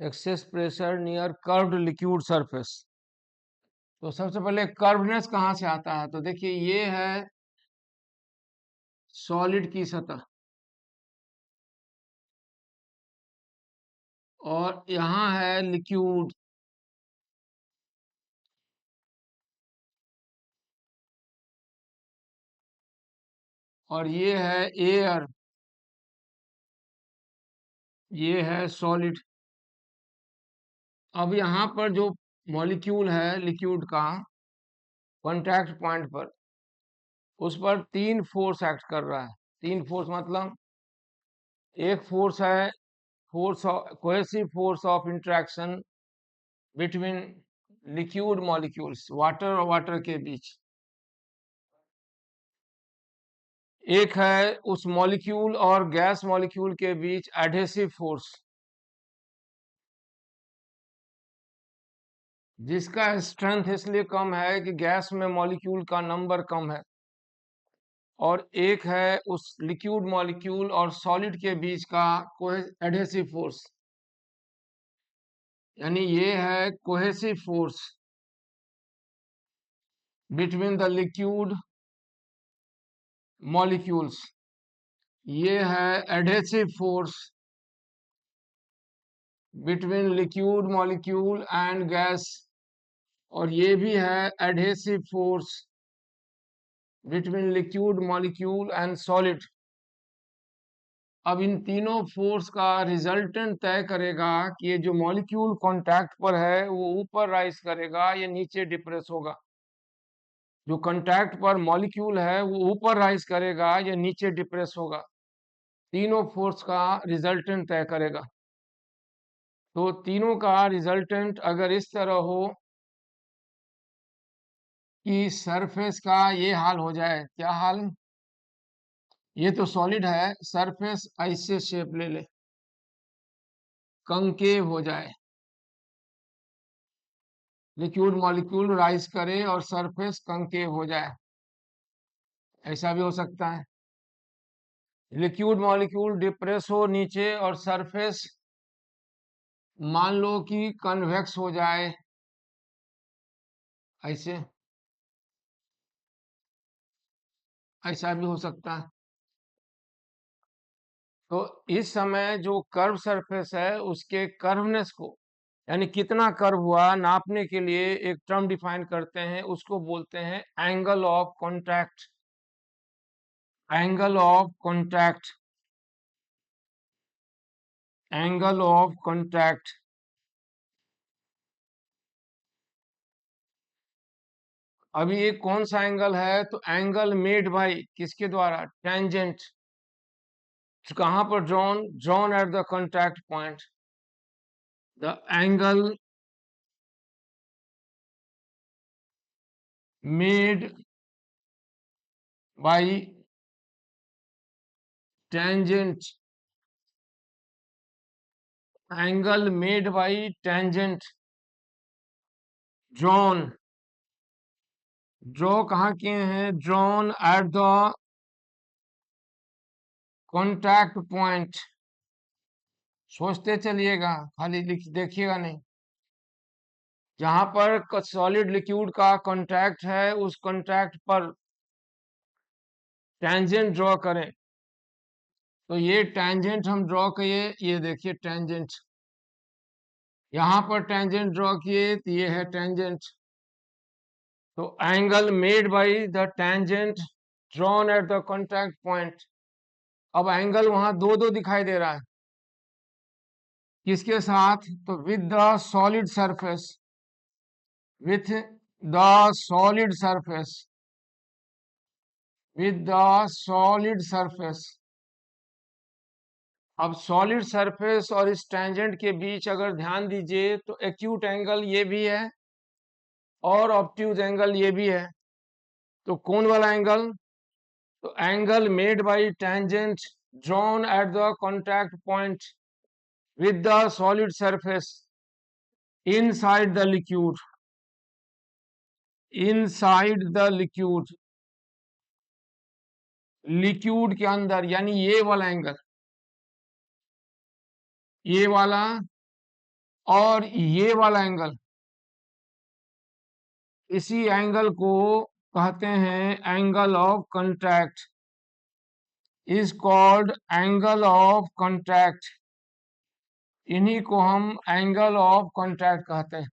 Excess pressure near curved liquid surface. तो सबसे पहले कर्वनेस कहाँ से आता है? तो देखिए ये है सॉलिड की सतह और यहाँ है लिक्विड, और ये है एयर, ये है सॉलिड। अब यहाँ पर जो मॉलिक्यूल है लिक्विड का कांटेक्ट पॉइंट पर, उस पर तीन फोर्स एक्ट कर रहा है। तीन फोर्स मतलब एक फोर्स है force of cohesive force of interaction between liquid molecules, water और वाटर के बीच। एक है उस मॉलिक्यूल और गैस मॉलिक्यूल के बीच एडहेसिव फोर्स, जिसका स्ट्रेंथ इसलिए कम है कि गैस में मॉलिक्यूल का नंबर कम है। और एक है उस लिक्विड मॉलिक्यूल और सॉलिड के बीच का एडहेसिव फोर्स, यानी ये है cohesive force between the liquid molecules. ये है adhesive force between liquid molecule and gas, और ये भी है adhesive force between liquid molecule and solid. अब इन तीनों फोर्स का रिजल्टेंट तय करेगा कि ये जो मॉलिक्यूल कांटेक्ट पर है वो ऊपर राइज करेगा या नीचे डिप्रेस होगा। जो कांटेक्ट पर मॉलिक्यूल है वो ऊपर राइज करेगा या नीचे डिप्रेस होगा। तीनों फोर्स का रिजल्टेंट तय करेगा। तो तीनों का रिजल्टेंट अगर इस तरह हो कि सरफेस का ये हाल हो जाए, क्या हाल? ये तो सॉलिड है, सरफेस ऐसे शेप ले ले, कंकेव हो जाए, लिक्विड मॉलिक्यूल राइज करे और सरफेस कंकेव हो जाए, ऐसा भी हो सकता है। लिक्विड मॉलिक्यूल डिप्रेस हो नीचे और सरफेस मान लो कि कन्वेक्स हो जाए, ऐसे, ऐसा भी हो सकता है। तो इस समय जो कर्व सरफेस है उसके कर्वनेस को, यानी कितना कर्व हुआ, नापने के लिए एक टर्म डिफाइन करते हैं, उसको बोलते हैं angle of contact. Angle of contact, angle of contact. अभी ये कौन सा एंगल है? तो एंगल मेड बाय किसके द्वारा? टेंजेंट। कहां पर drawn? Drawn at the contact point. The angle made by tangent, angle made by tangent drawn. Draw कहाँ किए हैं? Drawn at the contact point. सोचते चलिएगा, खाली लिख देखिएगा नहीं। जहां पर सॉलिड लिक्विड का कांटेक्ट है उस कांटेक्ट पर टेंजेंट ड्रॉ करें। तो ये टेंजेंट हम ड्रॉ किए, ये देखिए टेंजेंट, यहां पर टेंजेंट ड्रॉ किए तो ये है टेंजेंट। तो angle made by the tangent drawn at the contact point. अब एंगल वहां दो दो दिखाई दे रहा है, किसके साथ? तो with the solid surface, with the solid surface, with the solid surface. अब सॉलिड सरफेस और इस टेंजेंट के बीच अगर ध्यान दीजिए तो एक्यूट एंगल ये भी है और ऑब्ट्यूज एंगल ये भी है। तो कौन वाला एंगल? तो angle made by tangent drawn at the contact point with the solid surface inside the liquid, inside the liquid, liquid के अंदर, यानी ये वाला एंगल, ये वाला और ये वाला एंगल, इसी एंगल को कहते हैं angle of contract, is called angle of contract. इन्हीं को हम एंगल ऑफ कॉन्ट्रैक्ट कहते हैं।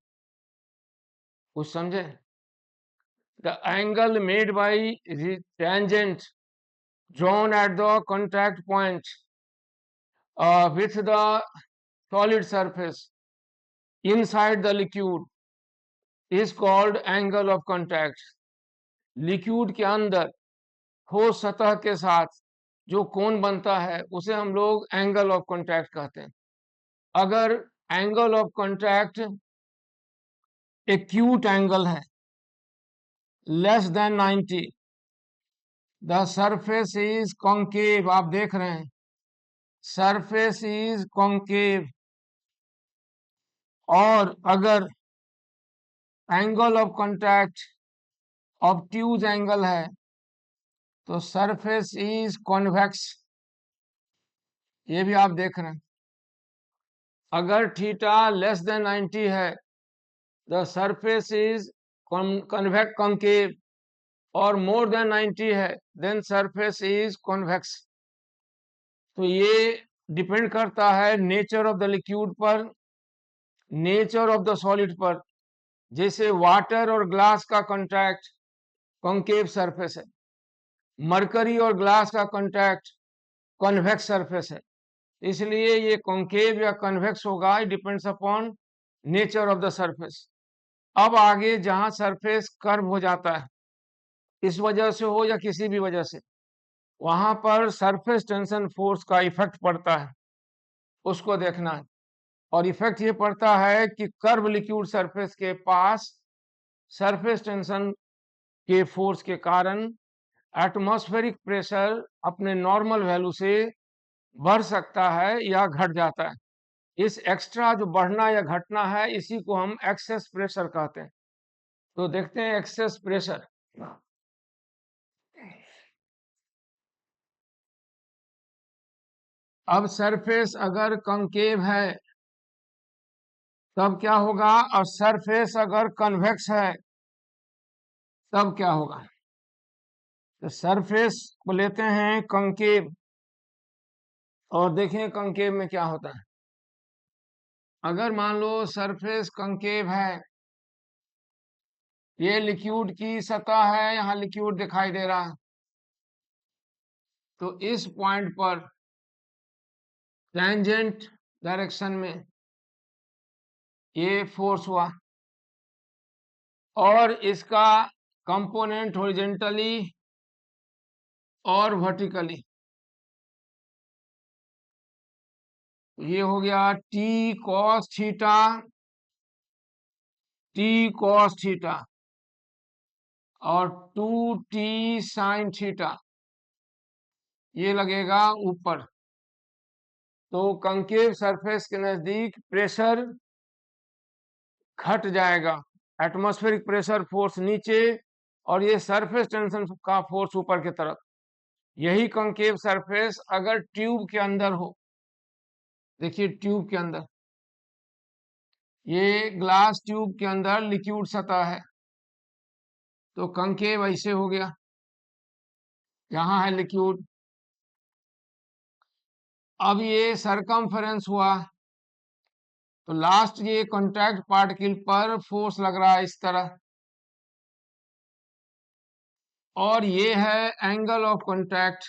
कुछ समझे? The angle made by tangent drawn at the contact point with the solid surface inside the liquid is called angle of contact। Liquid के अंदर ठोस सतह के साथ जो कोण बनता है उसे हम लोग एंगल ऑफ कॉन्टैक्ट कहते हैं। अगर angle of contact acute angle है less than 90, the surface is concave, आप देख रहे हैं सरफेस इज कॉन्केव, और अगर angle of contact obtuse angle है तो सरफेस इज कॉन्वेक्स, ये भी आप देख रहे हैं। अगर थीटा लेस देन 90 है the surface is convex concave, और मोर देन 90 है देन सरफेस इज कॉन्वेक्स। तो ये डिपेंड करता है नेचर ऑफ द लिक्विड पर, नेचर ऑफ द सॉलिड पर। जैसे वाटर और ग्लास का कॉन्टैक्ट कॉन्केव सरफेस है, मरकरी और ग्लास का कॉन्टैक्ट कॉन्वेक्स सरफेस है, इसलिए ये कॉन्केव या कन्वेक्स होगा, it depends upon nature of the surface. अब आगे जहां सरफेस कर्व हो जाता है, इस वजह से हो या किसी भी वजह से, वहां पर सरफेस टेंशन फोर्स का इफेक्ट पड़ता है, उसको देखना है। और इफेक्ट ये पड़ता है कि कर्व लिक्विड सरफेस के पास सरफेस टेंशन के फोर्स के कारण एटमॉस्फेरिक प्रेशर अपने नॉर्मल वैल्यू से बढ़ सकता है या घट जाता है। इस एक्स्ट्रा जो बढ़ना या घटना है इसी को हम एक्सेस प्रेशर कहते हैं। तो देखते हैं एक्सेस प्रेशर। अब सरफेस अगर कॉन्केव है तब क्या होगा, और सरफेस अगर कन्वेक्स है तब क्या होगा। तो सरफेस को लेते हैं कॉन्केव, और देखें कॉन्केव में क्या होता है। अगर मान लो सरफेस कॉन्केव है, ये लिक्विड की सतह है, यहाँ लिक्विड दिखाई दे रहा है, तो इस पॉइंट पर टेंजेंट डायरेक्शन में ये फोर्स हुआ, और इसका कंपोनेंट हॉरिजॉन्टली और वर्टिकली, ये हो गया T cos theta, T cos theta और 2t साइन थीटा, ये लगेगा ऊपर। तो कंकेव सरफेस के नजदीक प्रेशर घट जाएगा, एटमॉस्फेरिक प्रेशर फोर्स नीचे, और ये सरफेस टेंशन का फोर्स ऊपर की तरफ। यही कंकेव सरफेस अगर ट्यूब के अंदर हो, देखिए ट्यूब के अंदर, ये ग्लास ट्यूब के अंदर लिक्विड सतह है, तो कंकेव ऐसे हो गया, यहाँ है लिक्विड। अब ये सरकमफेरेंस हुआ, तो लास्ट ये कॉन्टैक्ट पार्टिकल पर फोर्स लग रहा है इस तरह, और ये है एंगल ऑफ कॉन्टैक्ट,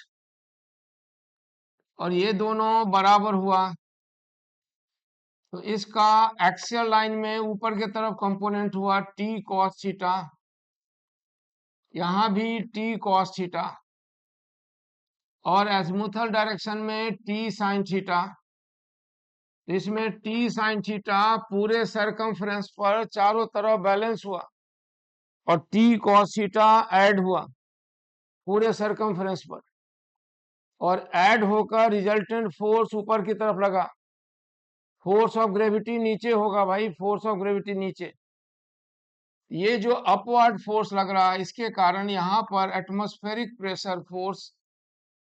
और ये दोनों बराबर हुआ। तो इसका एक्सियल लाइन में ऊपर की तरफ कंपोनेंट हुआ टी कॉस थीटा, यहाँ भी टी कॉस थीटा, और एज़िमुथल डायरेक्शन में टी साइन थीटा। इसमें टी साइन थीटा पूरे सरकमफ्रेंस पर चारों तरफ बैलेंस हुआ, और टी कॉस थीटा ऐड हुआ पूरे सरकमफ्रेंस पर, और ऐड होकर रिजल्टेंट फोर्स ऊपर की तरफ लगा। फोर्स ऑफ ग्रेविटी नीचे होगा भाई, फोर्स ऑफ ग्रेविटी नीचे। ये जो अपवर्ड फोर्स लग रहा है इसके कारण यहाँ पर atmospheric pressure force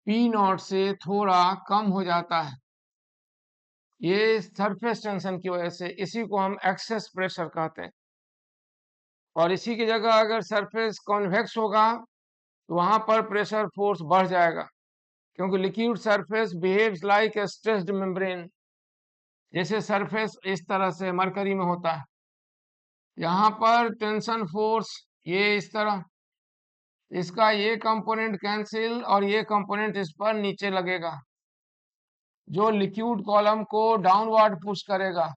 P not से थोड़ा कम हो जाता है, ये सरफेस टेंशन की वजह से, इसी को हम एक्सेस प्रेशर कहते हैं। और इसी की जगह अगर सरफेस कॉन्वेक्स होगा तो वहां पर प्रेशर फोर्स बढ़ जाएगा, क्योंकि liquid surface behaves like a stressed membrane. जैसे सरफेस इस तरह से मरकरी में होता है, यहाँ पर टेंशन फोर्स ये इस तरह, इसका ये कंपोनेंट कैंसिल और ये कंपोनेंट इस पर नीचे लगेगा, जो लिक्विड कॉलम को डाउनवर्ड पुश करेगा,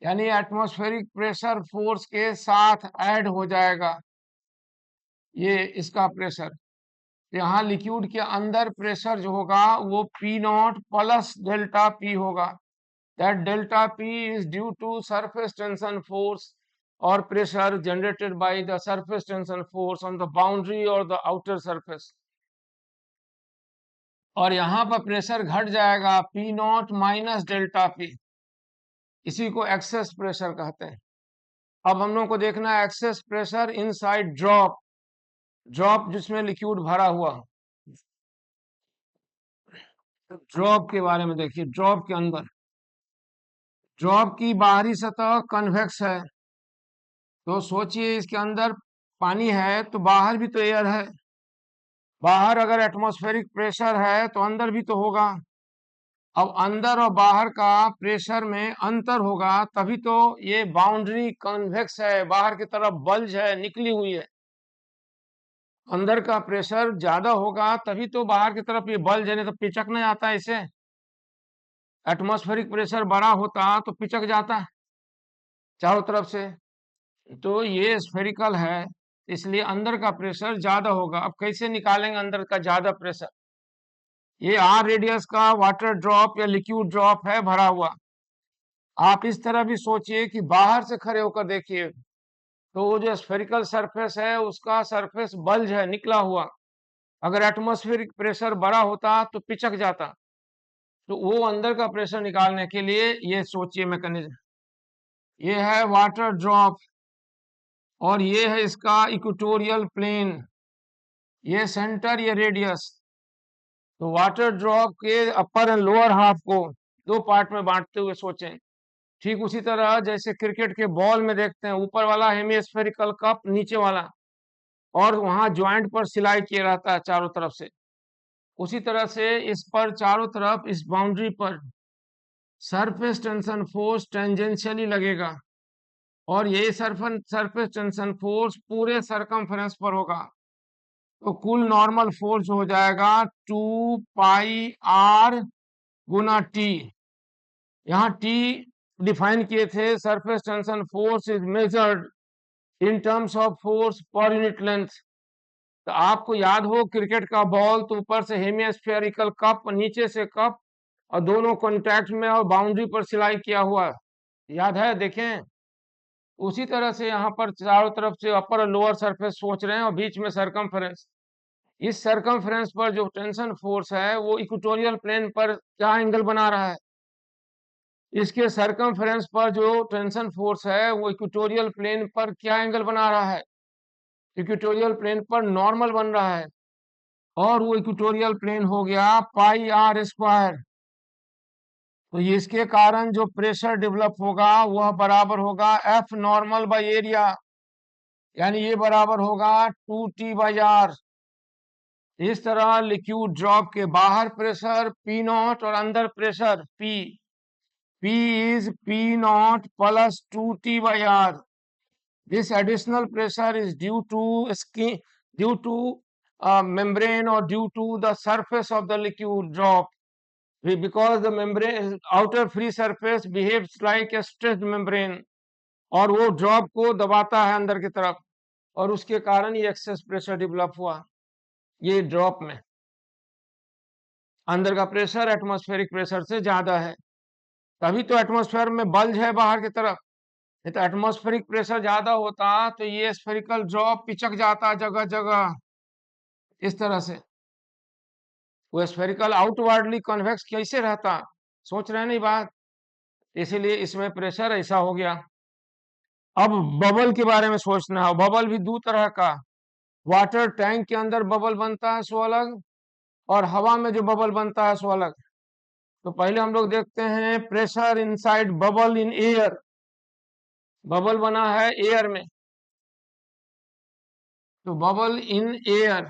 यानी एटमॉस्फेरिक प्रेशर फोर्स के साथ ऐड हो जाएगा ये इसका प्रेशर। यहाँ लिक्विड के अंदर प्रेशर जो होगा वो P naught plus delta P होगा। That delta P is due to surface tension force और pressure generated by the surface tension force on the boundary और द आउटर सरफेस। और यहाँ पर प्रेशर घट जाएगा P naught minus delta P, इसी को एक्सेस प्रेशर कहते हैं। अब हम लोग को देखना है excess pressure inside drop, drop जिसमें लिक्विड भरा हुआ। ड्रॉप के बारे में देखिए, ड्रॉप के अंदर, ड्रॉप की बाहरी सतह कन्वेक्स है, तो सोचिए इसके अंदर पानी है तो बाहर भी तो एयर है, बाहर अगर एटमॉस्फेरिक प्रेशर है तो अंदर भी तो होगा। अब अंदर और बाहर का प्रेशर में अंतर होगा तभी तो ये बाउंड्री कन्वेक्स है, बाहर की तरफ बल्ज है, निकली हुई है। अंदर का प्रेशर ज्यादा होगा तभी तो बाहर की तरफ ये बल्ज है, नहीं तो पिचक नहीं आता है इसे। एटमॉस्फेरिक प्रेशर बड़ा होता तो पिचक जाता है चारों तरफ से। तो ये स्फेरिकल है, इसलिए अंदर का प्रेशर ज्यादा होगा। अब कैसे निकालेंगे अंदर का ज्यादा प्रेशर? ये आर रेडियस का वाटर ड्रॉप या लिक्विड ड्रॉप है भरा हुआ। आप इस तरह भी सोचिए कि बाहर से खड़े होकर देखिए तो वो जो स्फेरिकल सरफेस है उसका सरफेस बल्ज है, निकला हुआ। अगर एटमॉस्फेरिक प्रेशर बड़ा होता तो पिचक जाता। तो वो अंदर का प्रेशर निकालने के लिए ये सोचिए मैकेनिज्म। ये है वाटर ड्रॉप और ये है इसका इक्वेटोरियल प्लेन, ये सेंटर, ये रेडियस। तो वाटर ड्रॉप के अपर एंड लोअर हाफ को दो पार्ट में बांटते हुए सोचें। ठीक उसी तरह जैसे क्रिकेट के बॉल में देखते हैं, ऊपर वाला हेमिस्फेरिकल कप, नीचे वाला, और वहां ज्वाइंट पर सिलाई किया रहता है चारों तरफ से। उसी तरह से इस पर चारों तरफ इस बाउंड्री पर सरफेस टेंशन फोर्स टेंजेंशियली लगेगा और ये सरफेस टेंशन फोर्स पूरे सरकमफ्रेंस पर होगा। तो कुल नॉर्मल फोर्स हो जाएगा 2πr गुना टी। यहाँ टी डिफाइन किए थे, surface tension force is measured in terms of force per unit length. तो आपको याद हो क्रिकेट का बॉल तो ऊपर से हेमिस्फेरिकल कप, नीचे से कप, और दोनों कॉन्टैक्ट में और बाउंड्री पर सिलाई किया हुआ, याद है? देखें उसी तरह से यहाँ पर चारों तरफ से अपर और लोअर सरफेस सोच रहे हैं और बीच में सरकमफ्रेंस। इस सरकमफ्रेंस पर जो टेंशन फोर्स है वो इक्वेटोरियल प्लेन पर क्या एंगल बना रहा है? इसके सरकमफ्रेंस पर जो टेंशन फोर्स है वो इक्वेटोरियल प्लेन पर क्या एंगल बना रहा है? इक्वेटोरियल प्लेन पर नॉर्मल बन रहा है, और वो इक्वेटोरियल प्लेन हो गया πr²। तो इसके कारण जो प्रेशर डेवलप होगा वह बराबर होगा एफ नॉर्मल बाई एरिया, यानी ये बराबर होगा 2t/r। इस तरह लिक्विड ड्रॉप के बाहर प्रेशर P नॉट और अंदर pressure P, P is P naught plus 2t/r. This additional pressure is due to skin, due to membrane, or due to the surface of the liquid drop, because the membrane outer free surface behaves like a stressed membrane, और वो drop को दबाता है अंदर की तरफ, और उसके कारण ये एक्सेस प्रेशर डेवलप हुआ। ये ड्रॉप में अंदर का प्रेशर एटमॉस्फेरिक प्रेशर से ज्यादा है, तभी तो एटमॉस्फेयर में बल्ज है बाहर की तरफ। नहीं तो एटमॉस्फेरिक प्रेशर ज्यादा होता तो ये स्फेरिकल ड्रॉप पिचक जाता जगह जगह इस तरह से। वो स्फेरिकल आउटवर्डली कन्वेक्स कैसे रहता, सोच रहे हैं नहीं बात? इसीलिए इसमें प्रेशर ऐसा हो गया। अब बबल के बारे में सोचना है। बबल भी दो तरह का, वाटर टैंक के अंदर बबल बनता है सो अलग, और हवा में जो बबल बनता है सो अलग। तो पहले हम लोग देखते हैं pressure inside bubble in air. Bubble बना है एयर में, तो बबल इन एयर,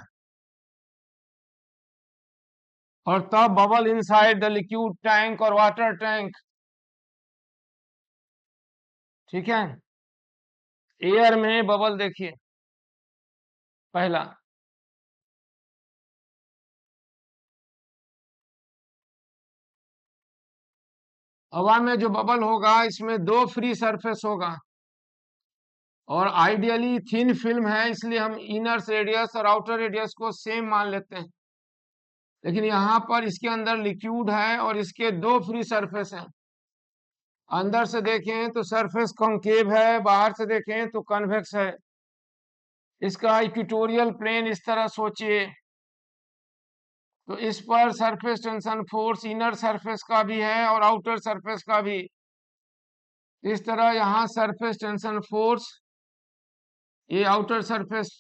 और तब bubble inside the liquid tank और वाटर टैंक। ठीक है, एयर में बबल देखिए पहला, हवा में जो बबल होगा इसमें दो फ्री सरफेस होगा, और आइडियली थिन फिल्म है इसलिए हम इनर रेडियस और आउटर रेडियस को सेम मान लेते हैं। लेकिन यहाँ पर इसके अंदर लिक्विड है और इसके दो फ्री सरफेस हैं। अंदर से देखें तो सरफेस कॉन्केव है, बाहर से देखें तो कन्वेक्स है। इसका इक्वेटोरियल प्लेन इस तरह सोचिए, तो इस पर surface tension force inner surface का भी है और आउटर सरफेस का भी। इस तरह यहाँ सरफेस टेंशन फोर्स, ये आउटर सरफेस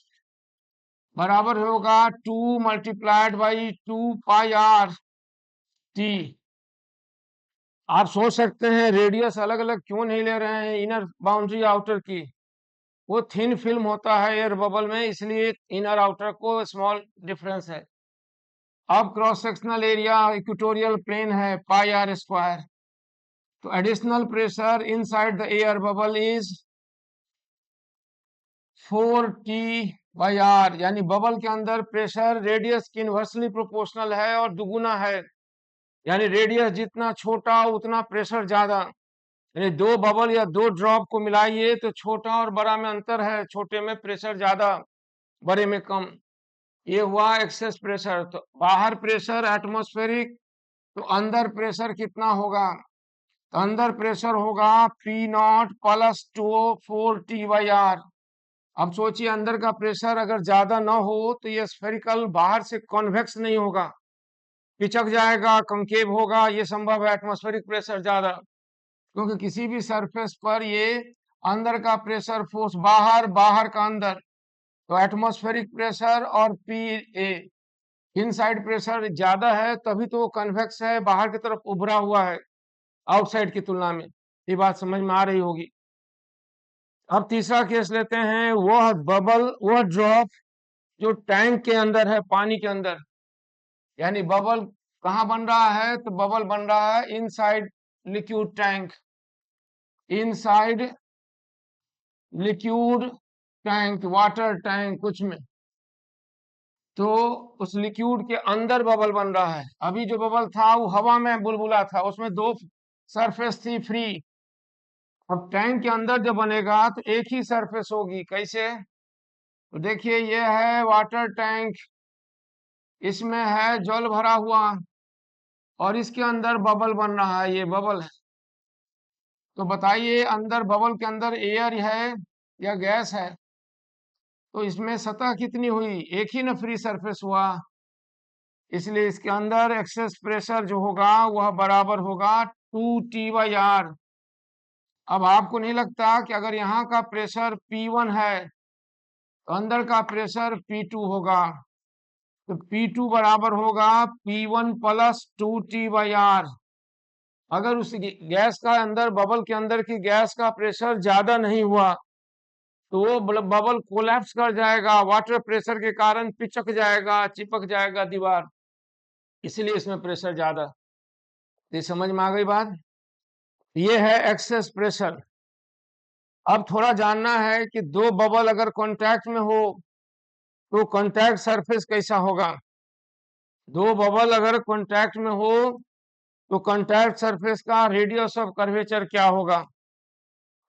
बराबर होगा 2 multiplied by 2 pi r t। आप सोच सकते हैं रेडियस अलग अलग क्यों नहीं ले रहे हैं इनर बाउंड्री आउटर की, वो थिन फिल्म होता है एयर बबल में, इसलिए इनर आउटर को स्मॉल डिफरेंस है। अब cross sectional area equatorial plane है πr², तो additional pressure inside the air bubble is 4t/r, यानी बबल के अंदर प्रेशर रेडियस की इनवर्सली प्रोपोर्शनल है और दुगुना है, यानी रेडियस जितना छोटा उतना प्रेशर ज्यादा। यानी दो बबल या दो ड्रॉप को मिलाइए तो छोटा और बड़ा में अंतर है, छोटे में प्रेशर ज्यादा, बड़े में कम। ये हुआ एक्सेस प्रेशर। तो बाहर प्रेशर एटमॉस्फेरिक, तो अंदर प्रेशर कितना होगा, तो अंदर प्रेशर होगा P0 प्लस 4t/r। अब सोचिए अंदर का प्रेशर अगर ज्यादा ना हो तो ये स्फेरिकल बाहर से कॉन्वेक्स नहीं होगा, पिचक जाएगा, कंकेव होगा, ये संभव है एटमॉस्फेरिक प्रेशर ज्यादा, क्योंकि किसी भी सरफेस पर ये अंदर का प्रेशर फोर्स बाहर, बाहर का अंदर, तो एटमॉस्फेरिक प्रेशर और पी ए इनसाइड प्रेशर ज्यादा है, तभी तो वो कन्वेक्स है, बाहर की तरफ उभरा हुआ है आउटसाइड की तुलना में। ये बात समझ में आ रही होगी। अब तीसरा केस लेते हैं, वह बबल, वह ड्रॉप जो टैंक के अंदर है, पानी के अंदर, यानी बबल कहाँ बन रहा है, तो बबल बन रहा है inside liquid tank, inside liquid tank, water tank कुछ में, तो उस लिक्विड के अंदर बबल बन रहा है। अभी जो बबल था वो हवा में बुलबुला था, उसमें दो सरफेस थी फ्री। अब टैंक के अंदर जब बनेगा तो एक ही सरफेस होगी, कैसे, तो देखिए ये है वाटर टैंक, इसमें है जल भरा हुआ और इसके अंदर बबल बन रहा है, ये बबल है। तो बताइए अंदर बबल के अंदर एयर है या गैस है, तो इसमें सतह कितनी हुई, एक ही ना फ्री सरफेस हुआ, इसलिए इसके अंदर एक्सेस प्रेशर जो होगा वह बराबर होगा 2t/r। अब आपको नहीं लगता कि अगर यहाँ का प्रेशर P1 है तो अंदर का प्रेशर P2 होगा, तो P2 बराबर होगा P1 प्लस 2t/r। अगर उस गैस का अंदर, बबल के अंदर की गैस का प्रेशर ज्यादा नहीं हुआ तो वो बबल कोलैप्स कर जाएगा, वाटर प्रेशर के कारण पिचक जाएगा, चिपक जाएगा दीवार, इसलिए इसमें प्रेशर ज्यादा। ये समझ में आ गई बात, ये है एक्सेस प्रेशर। अब थोड़ा जानना है कि दो बबल अगर कांटेक्ट में हो तो कांटेक्ट सरफेस कैसा होगा। दो बबल अगर कांटेक्ट में हो तो कांटेक्ट सरफेस का रेडियस ऑफ कर्वेचर क्या होगा।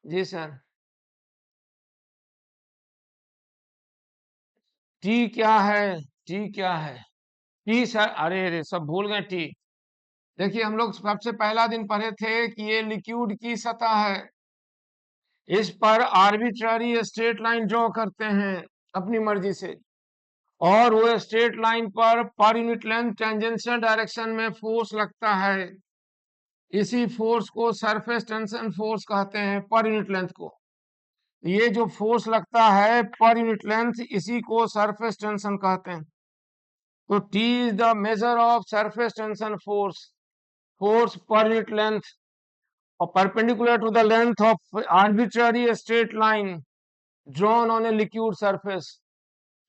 जी सर, टी क्या है, टी क्या है, टी सर, अरे अरे सब भूल गए टी। देखिए हम लोग सबसे पहला दिन पढ़े थे कि ये लिक्विड की सतह है, इस पर आर्बिट्ररी स्ट्रेट लाइन ड्रॉ करते हैं अपनी मर्जी से, और वो straight line per unit length tangential direction में फोर्स लगता है, इसी फोर्स को सरफेस टेंशन फोर्स कहते हैं, पर यूनिट लेंथ को। ये जो फोर्स लगता है पर यूनिट लेंथ, इसी को सरफेस टेंशन कहते हैं। तो T is the measure of surface tension force. force per unit length or perpendicular to the length of arbitrary straight line drawn on a liquid surface.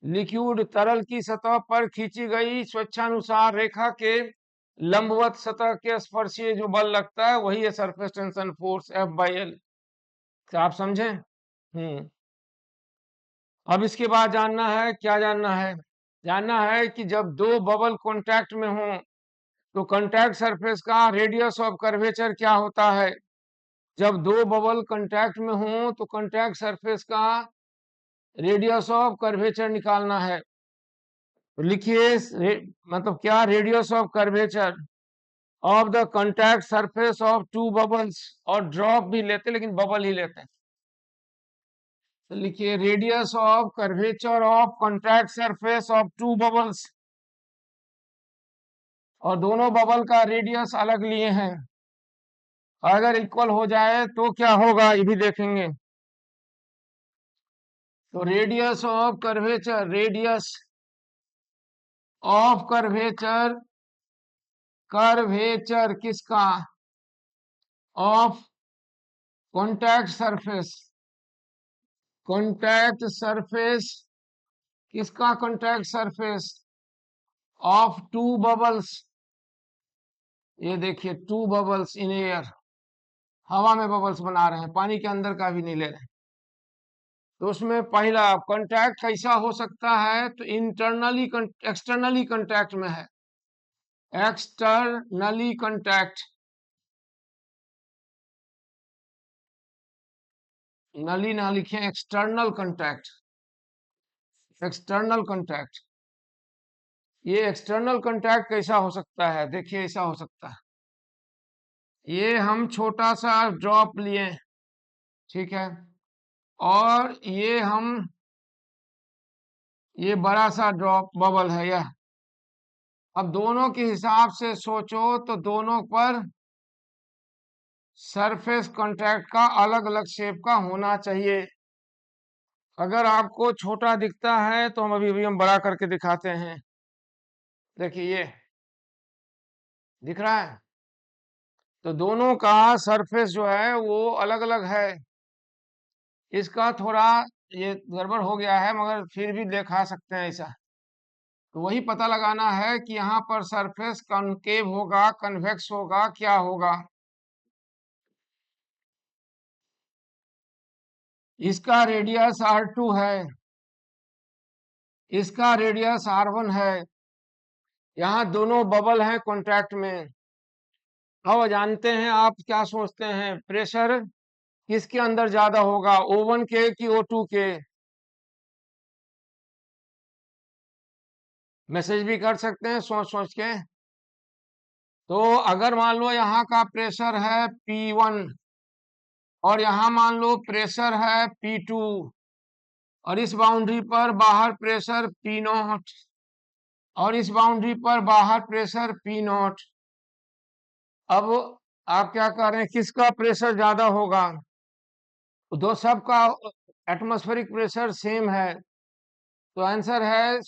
Liquid तरल की सतह पर खींची गई स्वेच्छानुसार रेखा के लंबवत सतह के स्पर्शीय जो बल लगता है वही है सरफेस टेंशन फोर्स F/L। क्या आप समझे? अब इसके बाद जानना है, क्या जानना है? जानना है कि जब दो बबल कांटेक्ट में हों तो कांटेक्ट सरफेस का रेडियस ऑफ कर्वेचर क्या होता है। जब दो बबल कांटेक्ट में हों तो कांटेक्ट सरफेस का रेडियस ऑफ कर्वेचर निकालना है। तो लिखिए मतलब क्या, radius of curvature of the contact surface of two bubbles, और ड्रॉप भी लेते लेकिन बबल ही लेते हैं। तो लिखिए radius of curvature of contact surface of two bubbles, और दोनों बबल का रेडियस अलग लिए हैं। अगर इक्वल हो जाए तो क्या होगा ये भी देखेंगे। तो radius of curvature, radius of curvature, curvature किसका? Of contact surface, contact surface किसका? Contact surface of two bubbles. ये देखिए टू बबल्स इन एयर, हवा में बबल्स बना रहे हैं, पानी के अंदर का भी नहीं ले रहे। तो उसमें पहला कांटेक्ट कैसा हो सकता है? तो इंटरनली एक्सटर्नली कांटेक्ट में है, एक्सटर्नली कांटेक्ट, नली ना लिखें, एक्सटर्नल कांटेक्ट, एक्सटर्नल कांटेक्ट। ये एक्सटर्नल कांटेक्ट कैसा हो सकता है? देखिए ऐसा हो सकता है, ये हम छोटा सा ड्रॉप लिए, ठीक है, और ये बड़ा सा ड्रॉप बबल है यह। अब दोनों के हिसाब से सोचो तो दोनों पर सरफेस कांटेक्ट का अलग अलग शेप का होना चाहिए। अगर आपको छोटा दिखता है तो हम बड़ा करके दिखाते हैं। देखिए ये दिख रहा है, तो दोनों का सरफेस जो है वो अलग अलग है। इसका थोड़ा ये गड़बड़ हो गया है मगर फिर भी दिखा सकते हैं ऐसा। तो वही पता लगाना है कि यहाँ पर सरफेस कॉनकेव होगा, कन्वेक्स होगा, क्या होगा। इसका रेडियस R2 है, इसका रेडियस R1 है। यहाँ दोनों बबल हैं कॉन्ट्रैक्ट में। अब जानते हैं, आप क्या सोचते हैं प्रेशर किसके अंदर ज्यादा होगा, O1 के कि O2 के? मैसेज भी कर सकते हैं सोच सोच के। तो अगर मान लो यहाँ का प्रेशर है P1 और यहाँ मान लो प्रेशर है P2 और इस बाउंड्री पर बाहर प्रेशर P0 और इस बाउंड्री पर बाहर प्रेशर P0। अब आप क्या कर रहे हैं, किसका प्रेशर ज्यादा होगा? दो सबका एटमॉस्फेरिक प्रेशर सेम है, तो आंसर है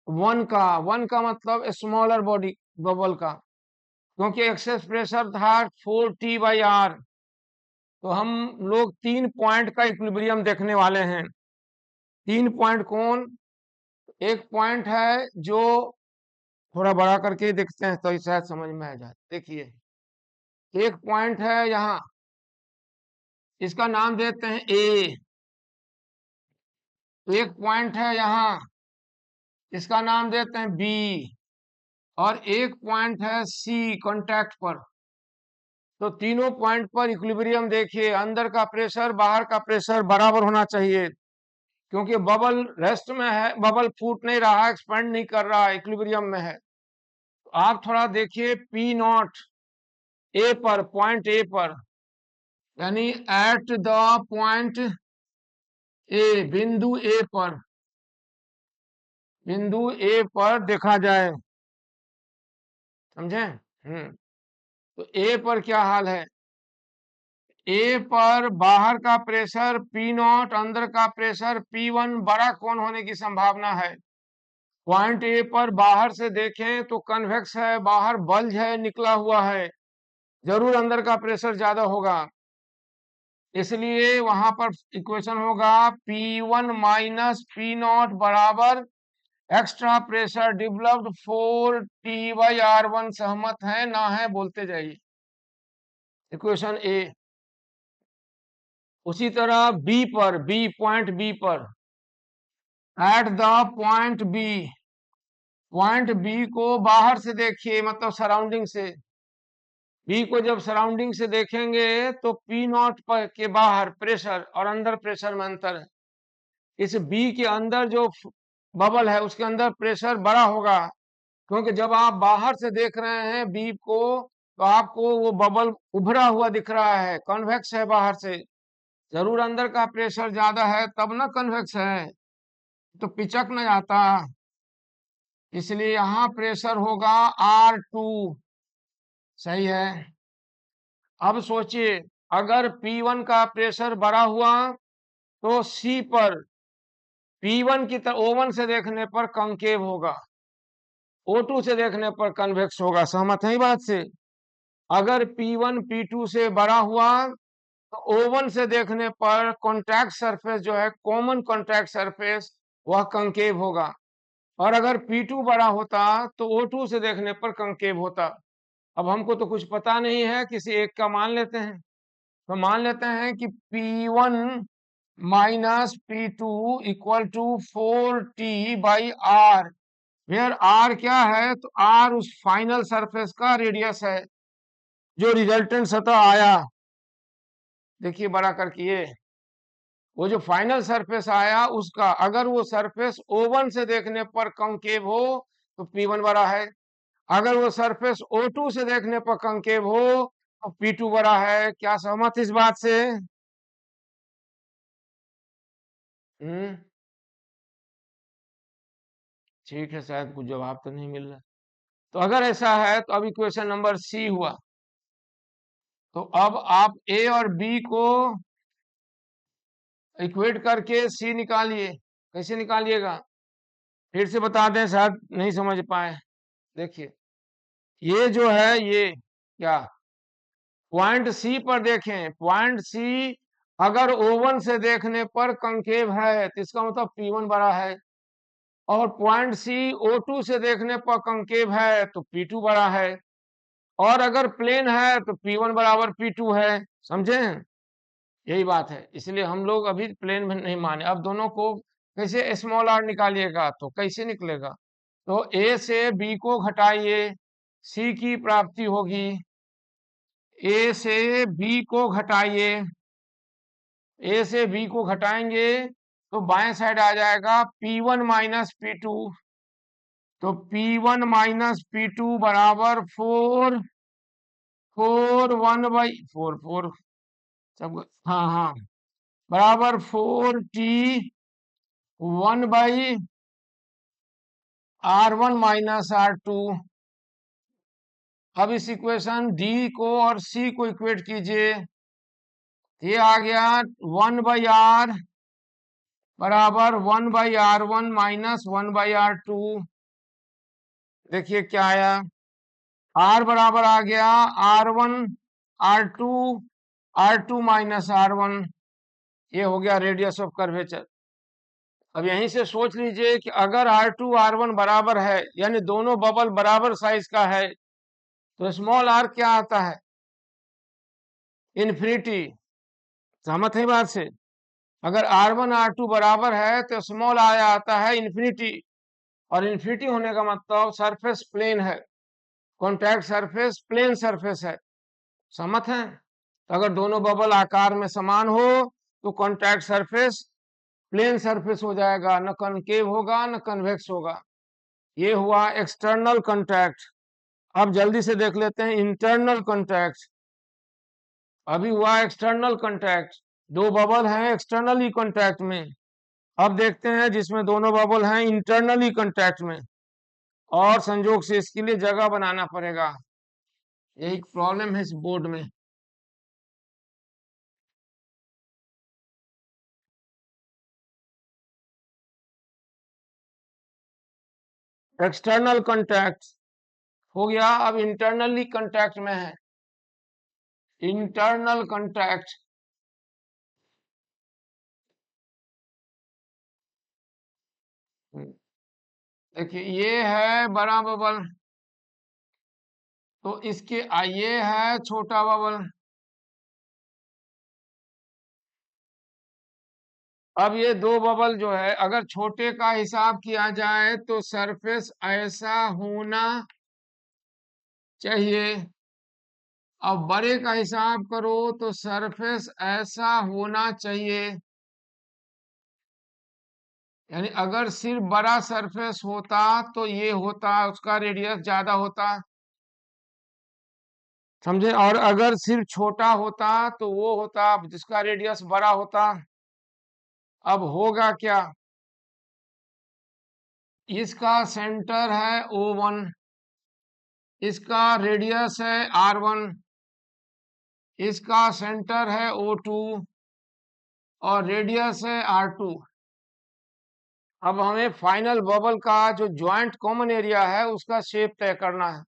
वन का। वन का मतलब स्मॉलर बॉडी बबल का, क्योंकि एक्सेस प्रेशर था 4T/R। तो हम लोग 3 पॉइंट का इक्विलिब्रियम देखने वाले हैं। 3 पॉइंट कौन? एक पॉइंट है जो थोड़ा बड़ा करके देखते हैं तो शायद समझ में आ जाए। देखिए एक पॉइंट है यहाँ, इसका नाम देते हैं ए। एक पॉइंट है यहाँ, इसका नाम देते हैं बी, और एक पॉइंट है सी कांटेक्ट पर। तो तीनों पॉइंट पर इक्विलिब्रियम देखिए, अंदर का प्रेशर बाहर का प्रेशर बराबर होना चाहिए, क्योंकि बबल रेस्ट में है, बबल फूट नहीं रहा, एक्सपेंड नहीं कर रहा, इक्विलिब्रियम में है। तो आप थोड़ा देखिए P0 ए पर, पॉइंट ए पर, यानी एट द पॉइंट ए, बिंदु ए पर, बिंदु ए पर देखा जाए, समझे? तो ए पर क्या हाल है? ए पर बाहर का प्रेशर P0, अंदर का प्रेशर P1, बड़ा कौन होने की संभावना है? पॉइंट ए पर बाहर से देखें तो कन्वेक्स है, बाहर बल्ज है, निकला हुआ है। जरूर अंदर का प्रेशर ज्यादा होगा, इसलिए वहां पर इक्वेशन होगा P1 माइनस पी नॉट बराबर एक्स्ट्रा प्रेशर डेवलप्ड 4T/R1। सहमत है ना है बोलते जाइए। इक्वेशन ए। उसी तरह बी पर, बी पॉइंट बी पर, एट द पॉइंट बी को बाहर से देखिए, मतलब सराउंडिंग से। बी को जब सराउंडिंग से देखेंगे तो पी नॉट पर के बाहर प्रेशर और अंदर प्रेशर में अंतर है। इस बी के अंदर जो बबल है उसके अंदर प्रेशर बड़ा होगा, क्योंकि जब आप बाहर से देख रहे हैं बी को तो आपको वो बबल उभरा हुआ दिख रहा है, कन्वेक्स है बाहर से। जरूर अंदर का प्रेशर ज्यादा है तब ना कन्वेक्स है, तो पिचक न जाता। इसलिए यहाँ प्रेशर होगा R2। सही है। अब सोचिए, अगर P1 का प्रेशर बढ़ा हुआ तो C पर P1 की तरह O1 से देखने पर कंकेव होगा, O2 से देखने पर कन्वेक्स होगा। सहमत है बात से? अगर P1 P2 से बड़ा हुआ तो O1 से देखने पर कॉन्टैक्ट सरफेस जो है, कॉमन कॉन्टैक्ट सरफेस, वह कंकेव होगा। और अगर P2 बड़ा होता तो O2 से देखने पर कंकेव होता। अब हमको तो कुछ पता नहीं है, किसी एक का मान लेते हैं। तो मान लेते हैं कि P1 minus P2 equal to 4T/R, where R क्या है? तो R उस फाइनल सरफेस का रेडियस है जो रिजल्टेंट सतह आया। देखिए बड़ा करके ये, वो जो फाइनल सरफेस आया उसका, अगर वो सरफेस O1 से देखने पर कंकेव हो तो P1 बड़ा है, अगर वो सरफेस O2 से देखने पर कंकेव हो तो P2 बड़ा है। क्या सहमत इस बात से? हम्म, ठीक है, शायद कुछ जवाब तो नहीं मिल रहा। तो अगर ऐसा है तो अब इक्वेशन नंबर सी हुआ। तो अब आप ए और बी को इक्वेट करके सी निकालिए। कैसे निकालिएगा फिर से बता दें, शायद नहीं समझ पाए। देखिए ये जो है, ये क्या, पॉइंट सी पर देखें, पॉइंट सी अगर O1 से देखने पर कंकेव है तो इसका मतलब P1 बड़ा है, और पॉइंट सी O2 से देखने पर कंकेव है तो P2 बड़ा है, और अगर प्लेन है तो P1 बराबर P2 है। समझे? यही बात है, इसलिए हम लोग अभी प्लेन में नहीं माने। अब दोनों को कैसे स्मॉल r निकालिएगा, तो कैसे निकलेगा? तो ए से बी को घटाइए, सी की प्राप्ति होगी। ए से बी को घटाइए, ए से बी को घटाएंगे तो बाएं साइड आ जाएगा P1 माइनस P2। तो P1 माइनस P2 बराबर 4 सब, हाँ हाँ, बराबर 4T1/R1 माइनस R2। अब इस इक्वेशन डी को और सी को इक्वेट कीजिए। ये आ गया 1/R बराबर 1/R1 माइनस 1/R2। देखिए क्या आया, R बराबर आ गया R1 R2 R2 minus R1। ये हो गया रेडियस ऑफ कर्वेचर। अब यहीं से सोच लीजिए कि अगर R2 R1 बराबर है, यानी दोनों बबल बराबर साइज का है, तो स्मॉल r क्या आता है? इन्फिनिटी। सहमत है बात से? अगर R1 R2 बराबर है तो स्मॉल r आता है इन्फिनिटी, और इन्फिनिटी होने का मतलब सरफेस प्लेन है, कॉन्टैक्ट सरफेस प्लेन सरफेस है। सहमत है? तो अगर दोनों बबल आकार में समान हो तो कॉन्टैक्ट सरफेस प्लेन सरफेस हो जाएगा, न कनकेव होगा न कन्वेक्स होगा। ये हुआ एक्सटर्नल कॉन्टैक्ट। अब जल्दी से देख लेते हैं इंटरनल कॉन्टैक्ट। अभी हुआ एक्सटर्नल कॉन्टैक्ट, दो बबल हैं एक्सटर्नली कॉन्टैक्ट में। अब देखते हैं जिसमें दोनों बबल हैं इंटरनली कॉन्टैक्ट में, और संजोग से इसके लिए जगह बनाना पड़ेगा। यही प्रॉब्लम है इस बोर्ड में। एक्सटर्नल कॉन्टैक्ट हो गया, अब इंटरनली कॉन्टैक्ट में है। Internal contract. देखिए ये है बड़ा बबल, तो इसके ये है छोटा बबल। अब ये दो बबल जो है, अगर छोटे का हिसाब किया जाए तो सरफेस ऐसा होना चाहिए, अब बड़े का हिसाब करो तो सरफेस ऐसा होना चाहिए। यानी अगर सिर्फ बड़ा सरफेस होता तो ये होता, उसका रेडियस ज्यादा होता, समझे। और अगर सिर्फ छोटा होता तो वो होता जिसका रेडियस बड़ा होता। अब होगा क्या, इसका सेंटर है O1, इसका रेडियस है R1, इसका सेंटर है O2 और रेडियस है R2। अब हमें फाइनल बबल का जो ज्वाइंट कॉमन एरिया है उसका शेप तय करना है।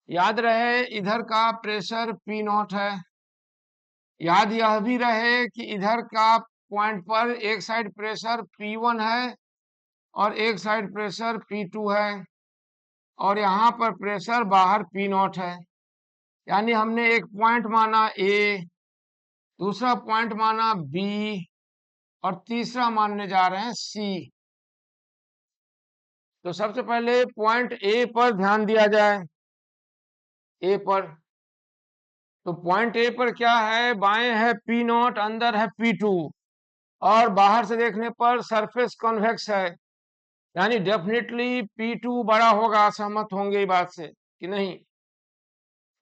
याद रहे इधर का प्रेशर P0 है, याद यह भी रहे कि इधर का पॉइंट पर एक साइड प्रेशर P1 है और एक साइड प्रेशर P2 है, और यहाँ पर प्रेशर बाहर P0 है। यानी हमने एक पॉइंट माना A, दूसरा पॉइंट माना B और तीसरा मानने जा रहे हैं C। तो सबसे पहले पॉइंट A पर ध्यान दिया जाए, A पर। तो पॉइंट ए पर क्या है, बाएं है P0, अंदर है P2 और बाहर से देखने पर सरफेस कॉन्वेक्स है, यानी डेफिनेटली P2 बड़ा होगा। सहमत होंगे इस बात से कि नहीं।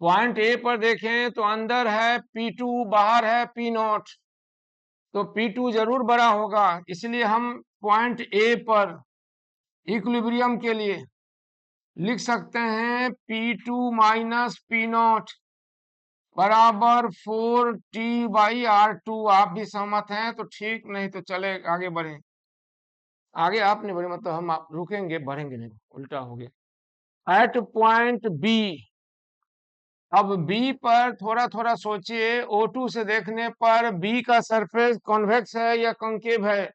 पॉइंट ए पर देखें तो अंदर है P2, बाहर है P0, तो P2 जरूर बड़ा होगा। इसलिए हम पॉइंट ए पर इक्विलिब्रियम के लिए लिख सकते हैं P2 माइनस P0 बराबर 4T/R2। आप भी सहमत हैं तो ठीक, नहीं तो चले आगे बढ़े। आगे आप नहीं बढ़े मतलब हम आप रुकेंगे, बढ़ेंगे नहीं, उल्टा हो गया। एट पॉइंट बी, अब बी पर थोड़ा थोड़ा सोचिए, O2 से देखने पर बी का सरफेस कॉन्वेक्स है या कॉन्केव है।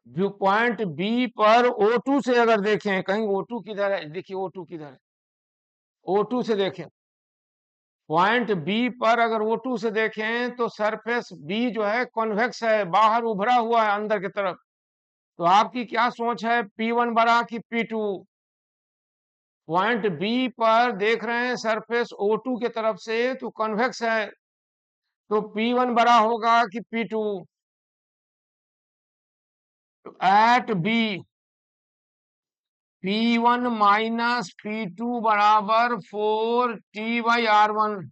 व्यू पॉइंट बी पर O2 से अगर देखें, कहीं O2 किधर है, देखिए O2 किधर है, O2 से देखें पॉइंट बी पर अगर O2 से देखें तो सरफेस बी जो है कॉन्वेक्स है, बाहर उभरा हुआ है अंदर की तरफ। तो आपकी क्या सोच है, P1 बड़ा कि P2। पॉइंट बी पर देख रहे हैं सरफेस O2 के तरफ से तो कॉन्वेक्स है, तो P1 बड़ा होगा कि P2। तो eight B P1 minus P2 बराबर 4T/R1।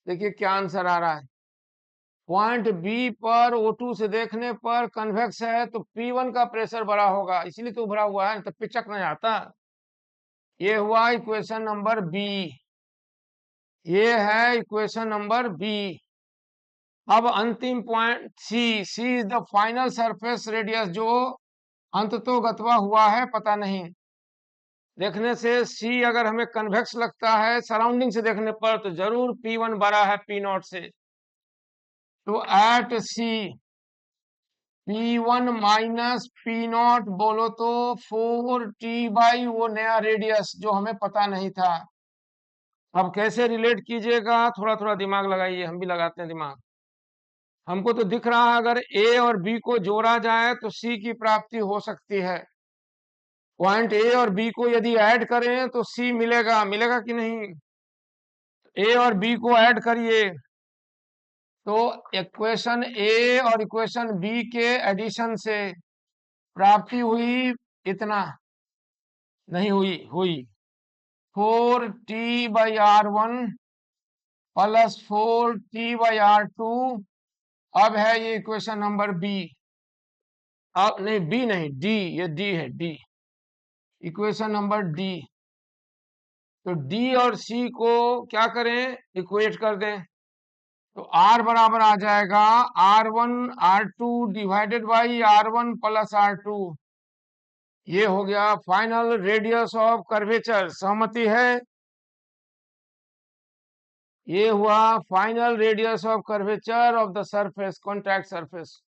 देखिए क्या आंसर आ रहा है। पॉइंट बी पर O2 से देखने पर कन्वेक्स है तो P1 का प्रेशर बड़ा होगा, इसलिए तो उभरा हुआ है, तो पिचक नहीं आता। ये हुआ इक्वेशन नंबर बी, ये है इक्वेशन नंबर बी। अब अंतिम point C, C is the final surface radius, जो अंततोगत्वा हुआ है पता नहीं। देखने से सी अगर हमें कन्वेक्स लगता है सराउंडिंग से देखने पर, तो जरूर P1 बड़ा है P0 से। तो एट सी P1 माइनस P0 बोलो तो 4T/ वो नया रेडियस जो हमें पता नहीं था। अब कैसे रिलेट कीजिएगा, थोड़ा थोड़ा दिमाग लगाइए, हम भी लगाते हैं दिमाग। हमको तो दिख रहा है अगर ए और बी को जोड़ा जाए तो सी की प्राप्ति हो सकती है। पॉइंट ए और बी को यदि ऐड करें तो सी मिलेगा, मिलेगा कि नहीं। ए और बी को ऐड करिए तो इक्वेशन ए और इक्वेशन बी के एडिशन से प्राप्ति हुई इतना, नहीं हुई, हुई 4T/R1 प्लस 4T/R2। अब है ये इक्वेशन नंबर बी, अब नहीं बी नहीं डी, ये डी है, डी इक्वेशन नंबर डी। तो डी और सी को क्या करें, इक्वेट कर दें, तो आर बराबर आ जाएगा R1/R2 divided by R1 plus R2। ये हो गया फाइनल रेडियस ऑफ कर्वेचर। सहमति है। ये हुआ final radius of curvature of the surface, contact surface.